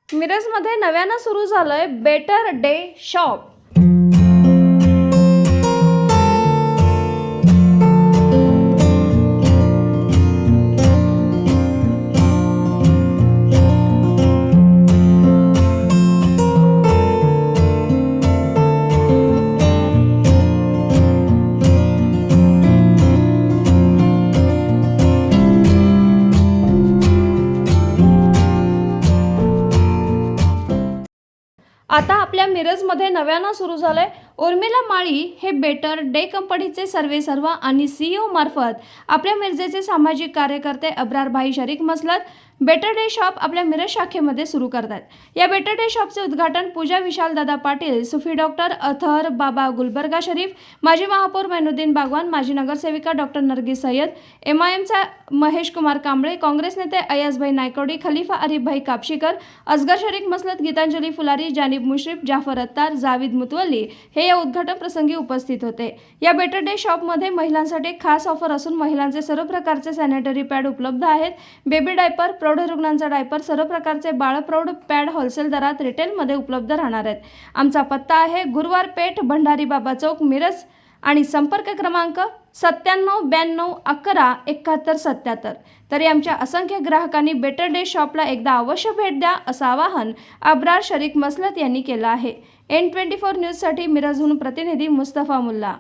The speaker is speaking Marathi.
मिरजमध्ये नव्यानं सुरू झालंय बेटर डे शॉप। आता आपल्या मिरजमध्ये नव्यानं सुरू झालंय उर्मिला माळी हे बेटर डे कंपनीचे सर्वेसर्वा आणि सीईओ मार्फत आपल्या मिरजेचे सामाजिक कार्यकर्ते अब्रार भाई शरीक मसलत बेटर डे शॉप आपल्या मिरज शाखेमध्ये सुरू करतात। या बेटर डे शॉपचे उद्घाटन पूजा विशाल दादा पाटील, सुफी डॉक्टर अथर बाबा गुलबर्गा शरीफ, माजी महापौर मैनुद्दीन बागवान, माजी नगरसेविका डॉक्टर नरगिस सय्यद, MIMचा महेश कुमार कांबळे, काँग्रेस नेते अयाजभाई नायकवडी, खलीफा आरिफ भाई कापशीकर, असगर शरीक मसलत, गीतांजली फुलारी, जानिब मुश्रीफ, जाफर अत्तार, जावेद मुतवल्ली हे या उद्घाटन प्रसंगी उपस्थित होते। या बेटर डे शॉपमध्ये महिलांसाठी खास ऑफर असून महिलांचे सर्व प्रकारचे सॅनिटरी पॅड उपलब्ध आहेत। बेबी डायपर, प्रौढ रुग्णांचा डायपर, सर्व प्रकारचे बाळ प्रौढ पॅड होलसेल दरात रिटेलमध्ये उपलब्ध राहणार आहेत। आमचा पत्ता आहे गुरुवार पेठ, भंडारी बाबा चौक, मिरज आणि संपर्क क्रमांक 9792117177। तरी आमच्या असंख्य ग्राहकांनी बेटर डे शॉपला एकदा अवश्य भेट द्या असं आवाहन अब्रार शरीक मसलत यांनी केलं आहे। N24 न्यूजसाठी मिरजहून प्रतिनिधी मुस्तफा मुल्ला।